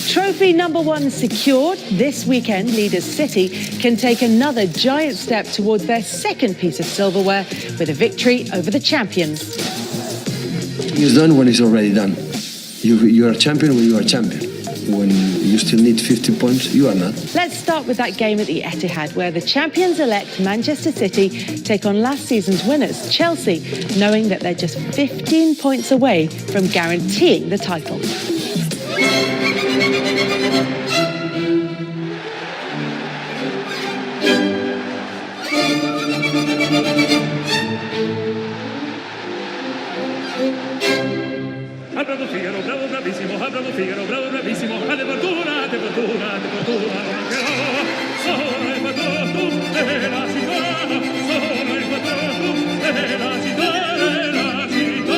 Trophy number 1 secured. This weekend, leaders City can take another giant step towards their second piece of silverware with a victory over the champions. It's done when it's already done. You are a champion when you are a champion. When you still need 50 points, you are not. Let's start with that game at the Etihad, where the champions-elect Manchester City take on last season's winners, Chelsea, knowing that they're just 15 points away from guaranteeing the title. Bravo Figaro, bravo bravissimo, bravo Figaro, bravo bravissimo, a de fortuna, non mancherò, sono il padrone, tu e la città, sono il padrone, tu e la città, la città, la città,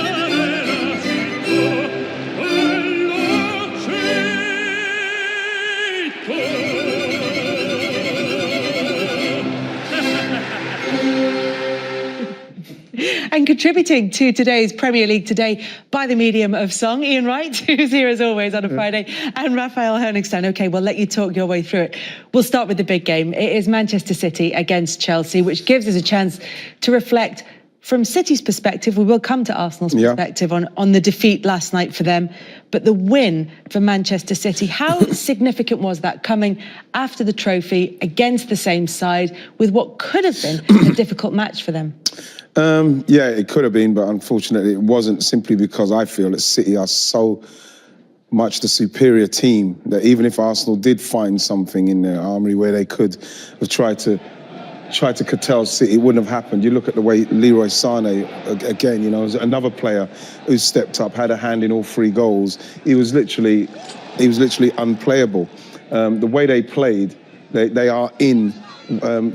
And contributing to today's Premier League Today by the medium of song, Ian Wright, who's here as always on a Friday, and Raphael Honigstein. OK, we'll let you talk your way through it. We'll start with the big game. It is Manchester City against Chelsea, which gives us a chance to reflect from City's perspective. We will come to Arsenal's perspective on the defeat last night for them. But the win for Manchester City, how significant was that, coming after the trophy against the same side with what could have been a difficult match for them? Yeah, it could have been, but unfortunately it wasn't, simply because I feel that City are so much the superior team that even if Arsenal did find something in their armoury where they could have tried to curtail City, it wouldn't have happened. You look at the way Leroy Sane, again, you know, another player who stepped up, had a hand in all 3 goals. He was literally unplayable. The way they played, they are in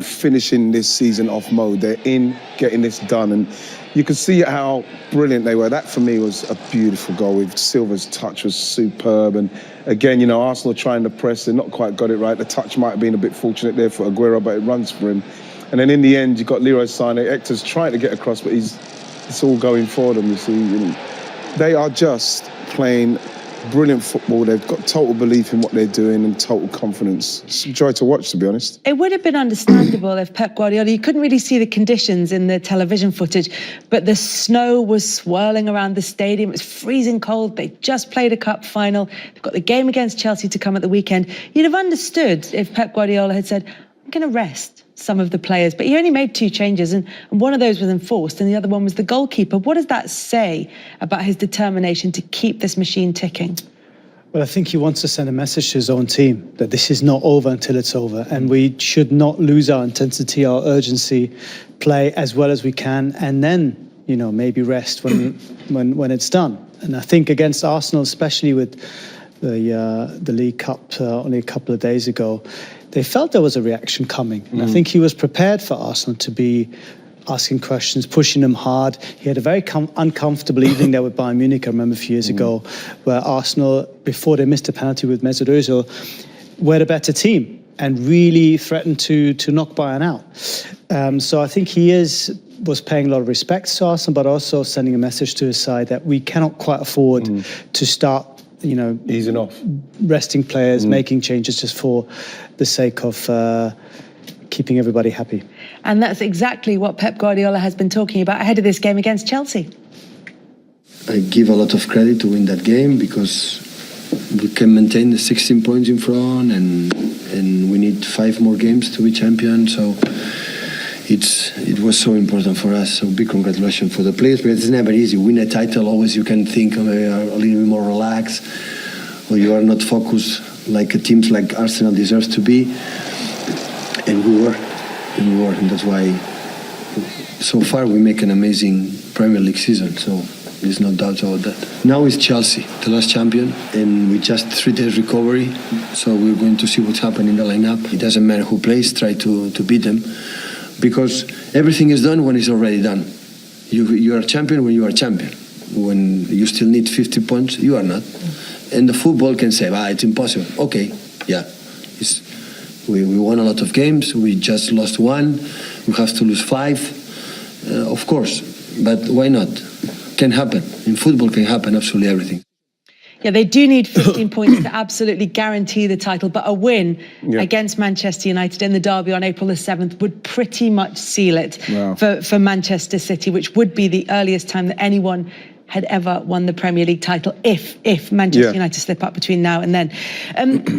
finishing this season off mode. They're in getting this done, and you can see how brilliant they were. That for me was a beautiful goal. With Silva's touch was superb, and again, you know, Arsenal trying to press, they're not quite got it right. The touch might have been a bit fortunate there for Aguero, but it runs for him. And then in the end, you got Leroy Sane. Hector's trying to get across, but it's all going for them. You see, they are just playing brilliant football. They've got total belief in what they're doing and total confidence. It's a joy to watch, to be honest. It would have been understandable if Pep Guardiola, you couldn't really see the conditions in the television footage, but the snow was swirling around the stadium. It was freezing cold. They just played a cup final. They've got the game against Chelsea to come at the weekend. You'd have understood if Pep Guardiola had said, I'm going to rest some of the players, but he only made 2 changes, and one of those was enforced and the other one was the goalkeeper. What does that say about his determination to keep this machine ticking? Well, I think he wants to send a message to his own team that this is not over until it's over, and we should not lose our intensity, our urgency, play as well as we can, and then, you know, maybe rest when it's done. And I think against Arsenal, especially with the League Cup only a couple of days ago, they felt there was a reaction coming. And I think he was prepared for Arsenal to be asking questions, pushing them hard. He had a very uncomfortable evening there with Bayern Munich, I remember a few years ago, where Arsenal, before they missed a penalty with Mesut Ozil, were the better team and really threatened to knock Bayern out. So I think he was paying a lot of respect to Arsenal, but also sending a message to his side that we cannot quite afford to start, you know, easing off, resting players, making changes just for the sake of keeping everybody happy. And that's exactly what Pep Guardiola has been talking about ahead of this game against Chelsea. I give a lot of credit to win that game because we can maintain the 16 points in front, and we need 5 more games to be champion. So it was so important for us. So big congratulations for the players. But it's never easy. Win a title, always you can think of a little bit more relaxed, or you are not focused like teams like Arsenal deserves to be. And we were, and that's why so far we make an amazing Premier League season. So there's no doubt about that. Now it's Chelsea, the last champion, and we just 3 days recovery. So we're going to see what's happening in the lineup. It doesn't matter who plays, try to beat them, because everything is done when it's already done. You are a champion when you are a champion. When you still need 50 points, you are not. And the football can say, it's impossible. Okay, yeah. We won a lot of games. We just lost 1. We have to lose 5. Of course, but why not? Can happen. In football can happen absolutely everything. Yeah, they do need 15 points to absolutely guarantee the title, but a win against Manchester United in the derby on April the 7th would pretty much seal it for Manchester City, which would be the earliest time that anyone had ever won the Premier League title if Manchester United slip up between now and then.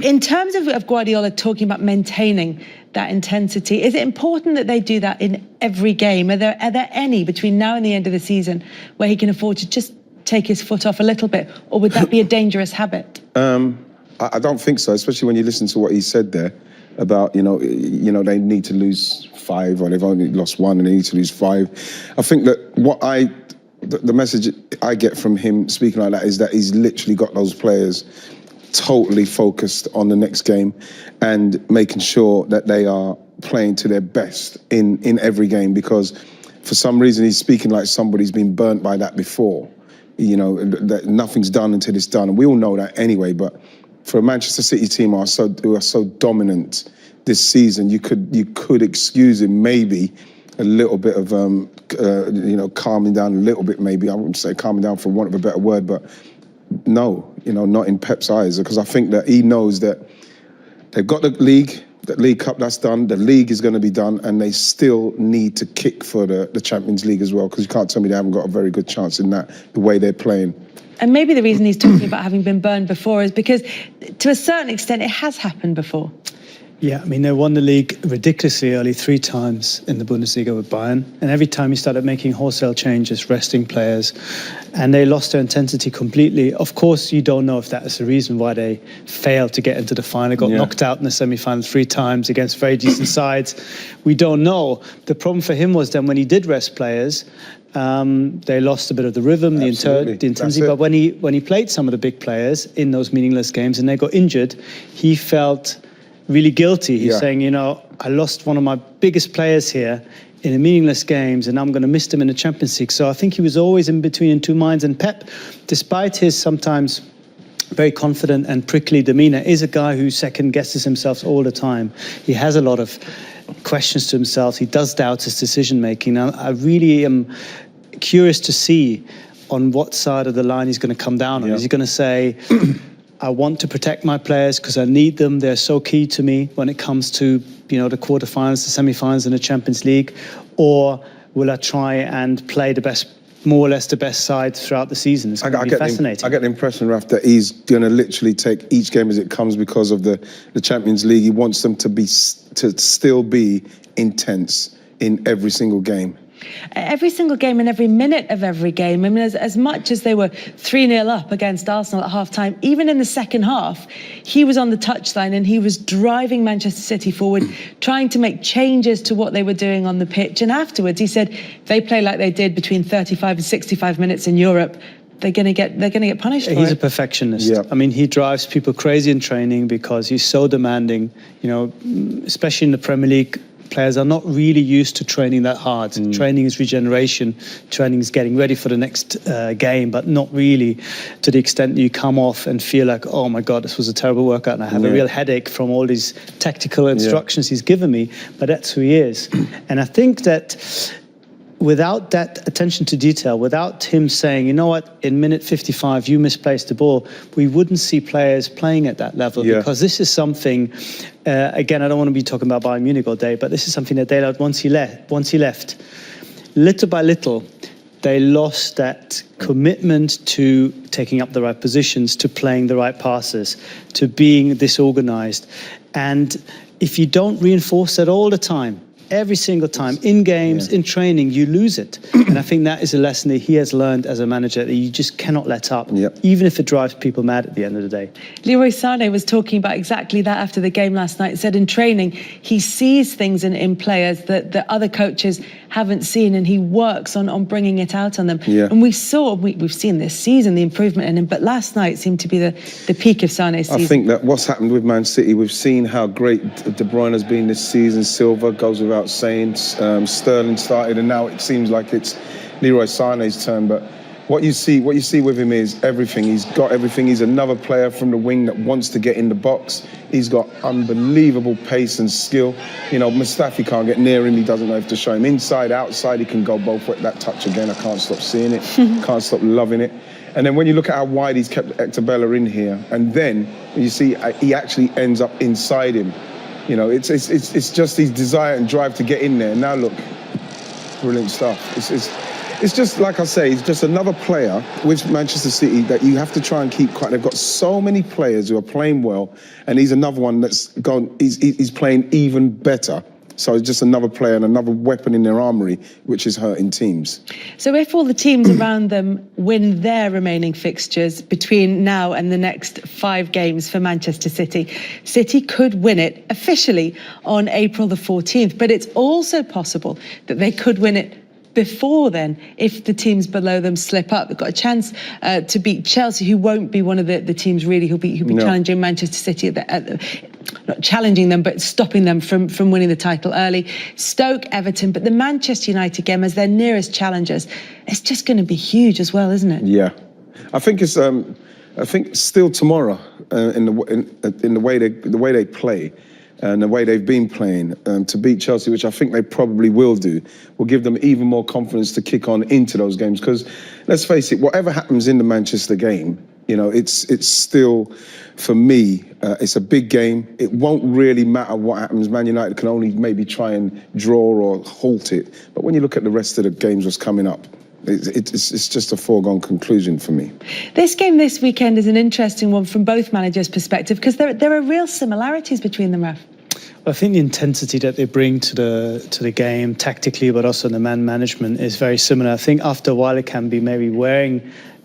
In terms of Guardiola talking about maintaining that intensity, is it important that they do that in every game? Are there any between now and the end of the season where he can afford to just take his foot off a little bit, or would that be a dangerous habit? I don't think so, especially when you listen to what he said there about, you know, they need to lose 5 or they've only lost 1 and they need to lose 5. I think that the message I get from him speaking like that is that he's literally got those players totally focused on the next game and making sure that they are playing to their best in every game, because for some reason he's speaking like somebody's been burnt by that before. You know, that nothing's done until it's done. And we all know that anyway, but for a Manchester City team who are so dominant this season, you could excuse him maybe a little bit of, calming down a little bit maybe. I wouldn't say calming down for want of a better word, but no, not in Pep's eyes, because I think that he knows that they've got the League Cup, that's done, the league is going to be done, and they still need to kick for the Champions League as well, because you can't tell me they haven't got a very good chance in that, the way they're playing. And maybe the reason he's talking about having been burned before is because, to a certain extent, it has happened before. Yeah, I mean, they won the league ridiculously early 3 times in the Bundesliga with Bayern. And every time he started making wholesale changes, resting players, and they lost their intensity completely. Of course, you don't know if that is the reason why they failed to get into the final, got knocked out in the semi-final 3 times against very decent sides. We don't know. The problem for him was then when he did rest players, they lost a bit of the rhythm, the intensity. But when he played some of the big players in those meaningless games and they got injured, he felt really guilty. He's saying, I lost one of my biggest players here in the meaningless games and I'm going to miss them in the Champions League. So I think he was always in between in 2 minds. And Pep, despite his sometimes very confident and prickly demeanour, is a guy who second guesses himself all the time. He has a lot of questions to himself. He does doubt his decision making. Now, I really am curious to see on what side of the line he's going to come down on. Is he going to say, I want to protect my players because I need them. They're so key to me when it comes to, the quarterfinals, the semi-finals, and the Champions League? Or will I try and play more or less the best side throughout the season? It's going to be fascinating. I get the impression, Raf, that he's going to literally take each game as it comes because of the Champions League. He wants them to still be intense in every single game. Every single game and every minute of every game. I mean, as much as they were 3-0 up against Arsenal at half-time, even in the second half, he was on the touchline and he was driving Manchester City forward, trying to make changes to what they were doing on the pitch. And afterwards, he said, if they play like they did between 35 and 65 minutes in Europe, they're going to get punished for it. He's a perfectionist. Yeah. I mean, he drives people crazy in training because he's so demanding, especially in the Premier League. Players are not really used to training that hard. Training is regeneration. Training is getting ready for the next game, but not really to the extent that you come off and feel like, oh my God, this was a terrible workout and I have a real headache from all these tactical instructions he's given me. But that's who he is. And I think that without that attention to detail, without him saying, you know what, in minute 55, you misplaced the ball, we wouldn't see players playing at that level because this is something, again, I don't want to be talking about Bayern Munich all day, but this is something that they learned once he left. Little by little, they lost that commitment to taking up the right positions, to playing the right passes, to being disorganized. And if you don't reinforce that all the time, every single time, in games, in training, you lose it. And I think that is a lesson that he has learned as a manager, that you just cannot let up, even if it drives people mad at the end of the day. Leroy Sane was talking about exactly that after the game last night. He said in training, he sees things in players that other coaches haven't seen, and he works on bringing it out on them. And we've seen this season, the improvement in him, but last night seemed to be the peak of Sane's season. I think that what's happened with Man City, we've seen how great De Bruyne has been this season. Silva goes without saying, Sterling started, and now it seems like it's Leroy Sane's turn. But what you see with him is everything. He's got everything. He's another player from the wing that wants to get in the box. He's got unbelievable pace and skill. Mustafi can't get near him. He doesn't know if to show him inside, outside. He can go both ways. That touch again, I can't stop seeing it. Can't stop loving it. And then when you look at how wide he's kept Ectabella in here, and then you see he actually ends up inside him. You know, it's just his desire and drive to get in there. Now look, brilliant stuff. It's just, like I say, it's just another player with Manchester City that you have to try and keep quiet. They've got so many players who are playing well, and he's another one that's gone, he's playing even better. So it's just another player and another weapon in their armoury, which is hurting teams. So if all the teams around them win their remaining fixtures between now and the next 5 games for Manchester City, City could win it officially on April the 14th. But it's also possible that they could win it before then, if the teams below them slip up. They've got a chance to beat Chelsea, who won't be one of the teams really who'll be challenging Manchester City not challenging them, but stopping them from winning the title early. Stoke, Everton, but the Manchester United game as their nearest challengers, it's just going to be huge as well, isn't it? Yeah, I think it's. I think still tomorrow, in the way they play. And the way they've been playing to beat Chelsea, which I think they probably will do, will give them even more confidence to kick on into those games. Because let's face it, whatever happens in the Manchester game, you know, it's still, for me, it's a big game. It won't really matter what happens. Man United can only maybe try and draw or halt it. But when you look at the rest of the games what's coming up, it's just a foregone conclusion for me. This game this weekend is an interesting one from both managers' perspective, because there are real similarities between them, Raf. I think the intensity that they bring to the game tactically, but also the man management, is very similar. I think after a while it can be maybe wearing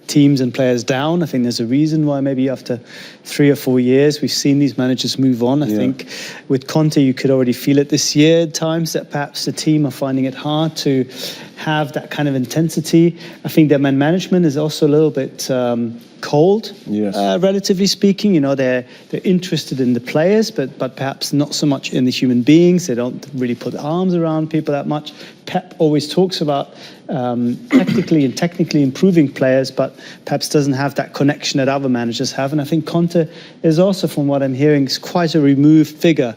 teams and players down. I think there's a reason why maybe after 3 or 4 years we've seen these managers move on. I think with Conte you could already feel it this year at times that perhaps the team are finding it hard to have that kind of intensity. I think their man management is also a little bit cold, relatively speaking. You know, they're interested in the players, but perhaps not so much in the human beings. They don't really put arms around people that much. Pep always talks about tactically and technically improving players, but perhaps doesn't have that connection that other managers have. And I think Conte is also, from what I'm hearing, is quite a removed figure.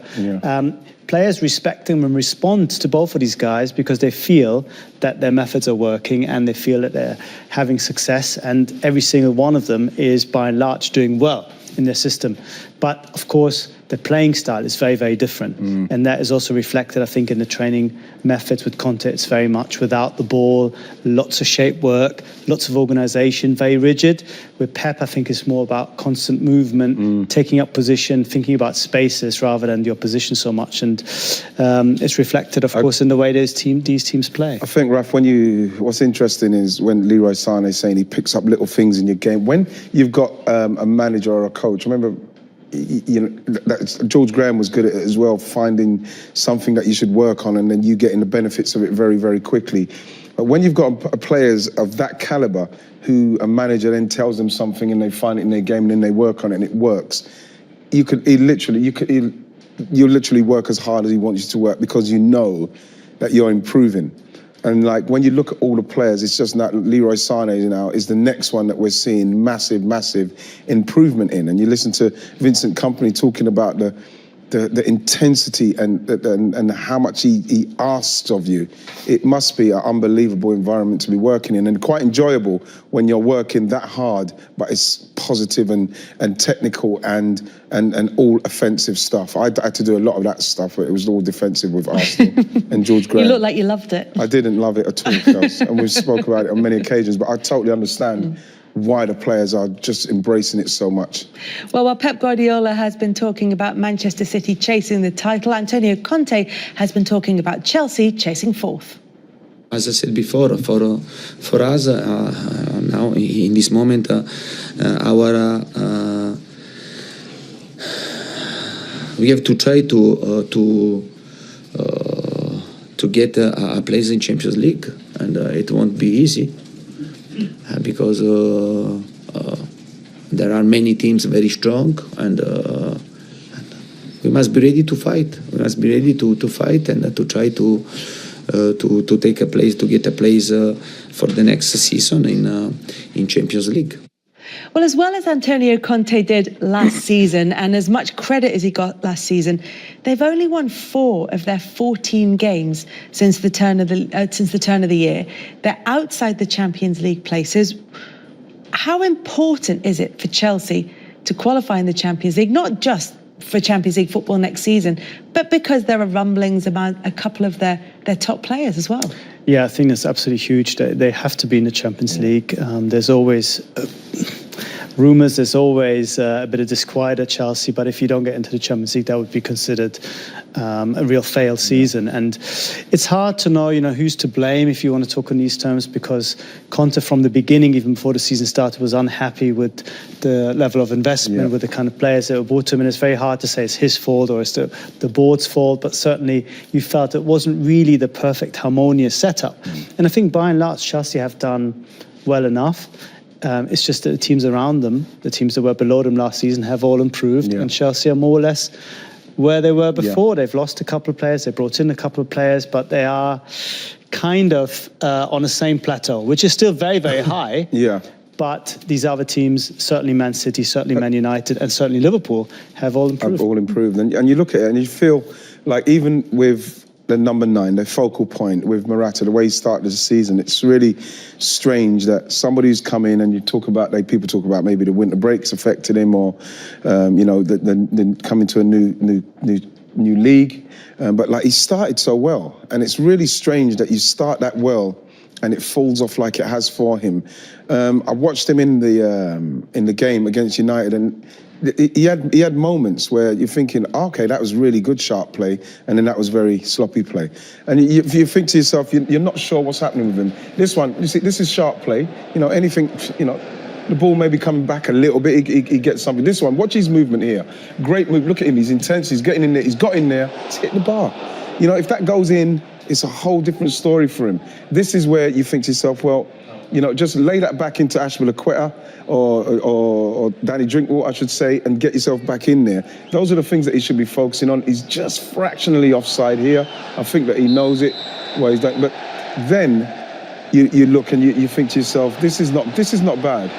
Players respect him and respond to both of these guys because they feel that their methods are working and they feel that they're having success, and every single one of them is by and large doing well in their system. But of course, the playing style is very, very different. And that is also reflected, I think, in the training methods with Conte. It's very much without the ball, lots of shape work, lots of organisation, very rigid. With Pep, I think it's more about constant movement, taking up position, thinking about spaces rather than the opposition so much. And it's reflected, of course, in the way these teams play. I think, Raf, what's interesting is when Leroy Sane is saying he picks up little things in your game. When you've got a manager or a coach, remember, you know, George Graham was good at it as well, finding something that you should work on and then you getting the benefits of it very, very quickly. But when you've got players of that caliber who a manager then tells them something and they find it in their game and then they work on it and it works, you literally work as hard as he wants you to work because you know that you're improving. And like when you look at all the players, it's just that Leroy Sane now is the next one that we're seeing massive improvement in. And you listen to Vincent Kompany talking about the intensity and how much he asks of you. It must be an unbelievable environment to be working in, and quite enjoyable when you're working that hard, but it's positive and technical and all offensive stuff. I had to do a lot of that stuff, but it was all defensive with Arsenal and George Graham. You look like you loved it. I didn't love it at all, Kels, and we've spoke about it on many occasions, but I totally understand why the players are just embracing it so much. Well, while Pep Guardiola has been talking about Manchester City chasing the title, Antonio Conte has been talking about Chelsea chasing fourth. As I said before, for us now in this moment, we have to try to get a place in Champions League, and it won't be easy. Because there are many teams very strong, and we must be ready to fight. We must be ready to fight and to try to take a place, to get a place for the next season in Champions League. Well, as well as Antonio Conte did last season, and as much credit as he got last season, they've only won 4 of their 14 games since the turn of the year. They're outside the Champions League places. How important is it for Chelsea to qualify in the Champions League, not just for Champions League football next season, but because there are rumblings about a couple of their top players as well? Yeah, I think that's absolutely huge. They have to be in the Champions League. There's always rumours, there's always a bit of disquiet at Chelsea, but if you don't get into the Champions League, that would be considered a real failed season. And it's hard to know, who's to blame if you want to talk in these terms, because Conte from the beginning, even before the season started, was unhappy with the level of investment, with the kind of players that were brought to him. And it's very hard to say it's his fault or it's the board's fault, but certainly you felt it wasn't really the perfect harmonious setup. And I think by and large, Chelsea have done well enough. It's just that the teams around them, the teams that were below them last season, have all improved, and Chelsea are more or less where they were before. They've lost a couple of players, they brought in a couple of players, but they are kind of on the same plateau, which is still very, very high. But these other teams, certainly Man City, certainly Man United, and certainly Liverpool, have all improved. And you look at it and you feel like even with the number 9, the focal point with Morata, the way he started the season, it's really strange that somebody who's come in and people talk about maybe the winter breaks affected him, or the coming to a new league, but like he started so well, and it's really strange that you start that well and it falls off like it has for him. I watched him in the game against United, and he had moments where you're thinking, okay, that was really good sharp play, and then that was very sloppy play. And you think to yourself, you're not sure what's happening with him. This one, you see, this is sharp play. Anything, the ball may be coming back a little bit, he gets something. This one, watch his movement here. Great move, look at him, he's intense, he's getting in there, he's got in there, he's hitting the bar. If that goes in, it's a whole different story for him. This is where you think to yourself, well, just lay that back into Ashwell or Danny Drinkwater, I should say, and get yourself back in there. Those are the things that he should be focusing on. He's just fractionally offside here. I think that he knows it. Well, he's done, but then you look and you think to yourself, this is not bad.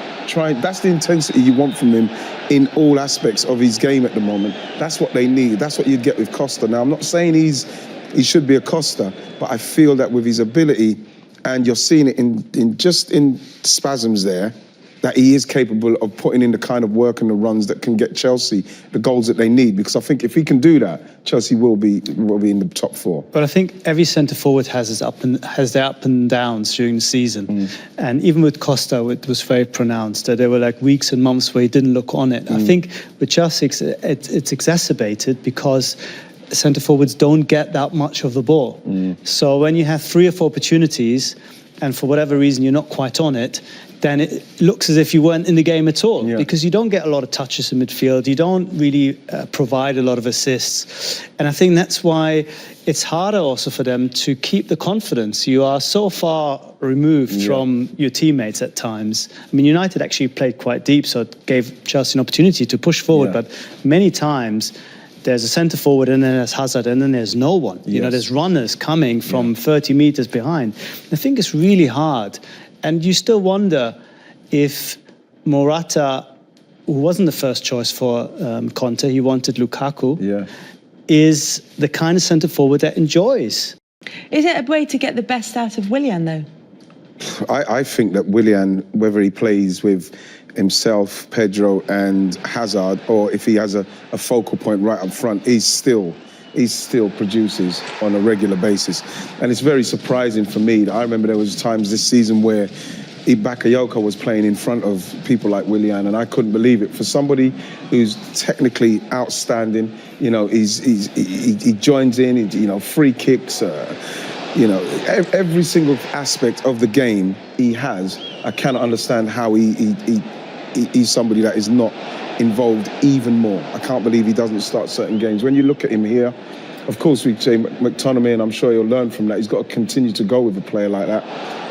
That's the intensity you want from him in all aspects of his game at the moment. That's what they need. That's what you'd get with Costa. Now, I'm not saying he should be a Costa, but I feel that with his ability, and you're seeing it in spasms there, that he is capable of putting in the kind of work and the runs that can get Chelsea the goals that they need. Because I think if he can do that, Chelsea will be in the top 4. But I think every centre forward has their up and downs during the season, and even with Costa, it was very pronounced that there were like weeks and months where he didn't look on it. I think with Chelsea, it's exacerbated because centre forwards don't get that much of the ball. So when you have 3 or 4 opportunities, and for whatever reason you're not quite on it, then it looks as if you weren't in the game at all, because you don't get a lot of touches in midfield, you don't really provide a lot of assists. And I think that's why it's harder also for them to keep the confidence. You are so far removed from your teammates at times. I mean, United actually played quite deep, so it gave Chelsea an opportunity to push forward, but many times there's a centre forward and then there's Hazard and then there's no one. There's runners coming from 30 metres behind. I think it's really hard. And you still wonder if Morata, who wasn't the first choice for Conte, he wanted Lukaku, is the kind of centre forward that enjoys. Is it a way to get the best out of Willian, though? I think that Willian, whether he plays with himself, Pedro and Hazard, or if he has a focal point right up front, he still produces on a regular basis. And it's very surprising for me. I remember there was times this season where Bakayoko was playing in front of people like Willian, and I couldn't believe it. For somebody who's technically outstanding, he joins in, free kicks, every single aspect of the game he has. I cannot understand how he's somebody that is not involved even more. I can't believe he doesn't start certain games. When you look at him here, of course we say McTominay, and I'm sure he'll learn from that. He's got to continue to go with a player like that,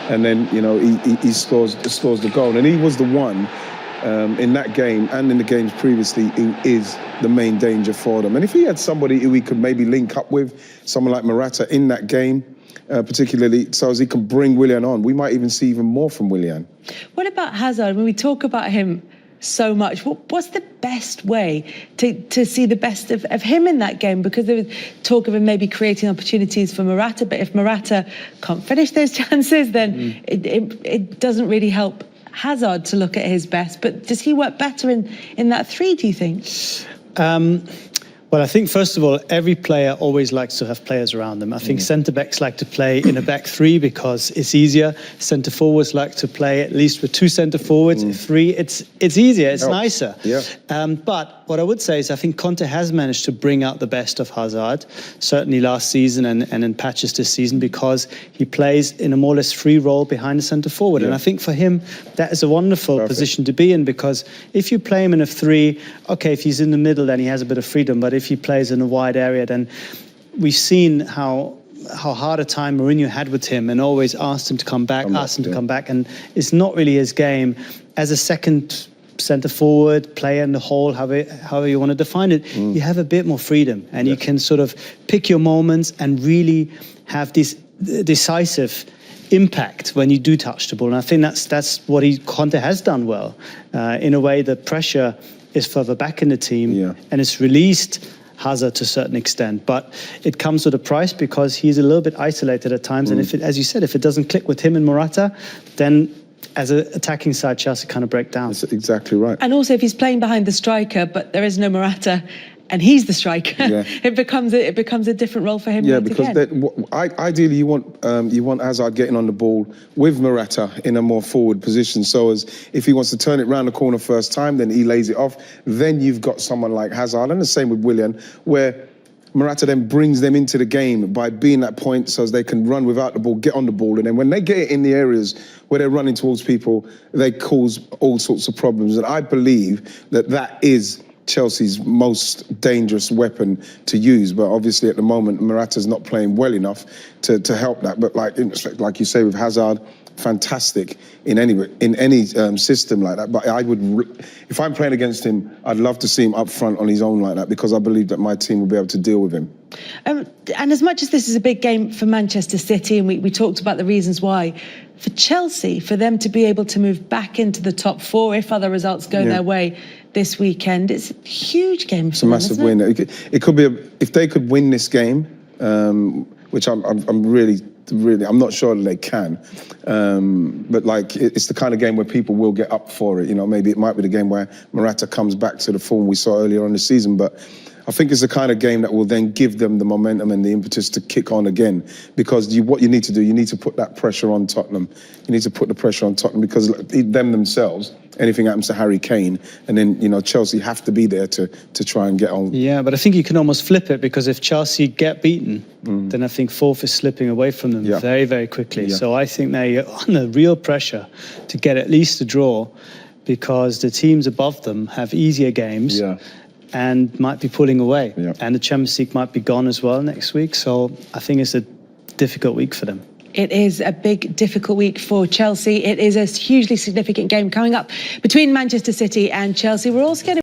and then he scores the goal. And he was the one in that game and in the games previously who is the main danger for them. And if he had somebody who he could maybe link up with, someone like Morata in that game, particularly so as he can bring Willian on, we might even see even more from Willian. What about Hazard? When we talk about him so much, what's the best way to see the best of him in that game? Because there was talk of him maybe creating opportunities for Morata, but if Morata can't finish those chances, then it doesn't really help Hazard to look at his best, but does he work better in that three, do you think? Well, I think, first of all, every player always likes to have players around them. I think centre-backs like to play in a back three because it's easier. Centre-forwards like to play at least with two centre-forwards. Three, it's easier, it's nicer. Yeah. But what I would say is I think Conte has managed to bring out the best of Hazard, certainly last season and in patches this season, because he plays in a more or less free role behind the centre-forward. And I think for him, that is a wonderful position to be in, because if you play him in a three, okay, if he's in the middle, then he has a bit of freedom. But if he plays in a wide area, then we've seen how hard a time Mourinho had with him and always asked him to come back, come back. And it's not really his game. As a second centre forward, player in the hole, however you want to define it, you have a bit more freedom and you can sort of pick your moments and really have this decisive impact when you do touch the ball. And I think that's what Conte has done well. In a way, the pressure is further back in the team and it's released Hazard to a certain extent, but it comes with a price because he's a little bit isolated at times. And if it, as you said, if it doesn't click with him and Morata, then as an attacking side, Chelsea kind of break down. That's exactly right. And also, if he's playing behind the striker, but there is no Morata, and he's the striker, it becomes a different role for him. Yeah, because ideally you want Hazard getting on the ball with Morata in a more forward position. So as if he wants to turn it round the corner first time, then he lays it off. Then you've got someone like Hazard, and the same with Willian, where Morata then brings them into the game by being that point so as they can run without the ball, get on the ball. And then when they get it in the areas where they're running towards people, they cause all sorts of problems. And I believe that is Chelsea's most dangerous weapon to use. But obviously at the moment, Morata's not playing well enough to help that. But like you say with Hazard, fantastic in any system like that. But if I'm playing against him, I'd love to see him up front on his own like that, because I believe that my team will be able to deal with him. And as much as this is a big game for Manchester City, and we talked about the reasons why, for Chelsea, for them to be able to move back into the top four if other results go their way this weekend, it's a huge game for them. It's a massive win. It could be if they could win this game, which I'm really, I'm not sure that they can. But it's the kind of game where people will get up for it. You know, maybe it might be the game where Morata comes back to the form we saw earlier on the season. But I think it's the kind of game that will then give them the momentum and the impetus to kick on again. Because what you need to do, you need to put that pressure on Tottenham. You need to put the pressure on Tottenham, because them themselves, anything happens to Harry Kane, and then Chelsea have to be there to try and get on. Yeah, but I think you can almost flip it, because if Chelsea get beaten, then I think fourth is slipping away from them very, very quickly. So I think they're under real pressure to get at least a draw, because the teams above them have easier games. And might be pulling away. And the Champions League might be gone as well next week. So I think it's a difficult week for them. It is a big, difficult week for Chelsea. It is a hugely significant game coming up between Manchester City and Chelsea. We're also going to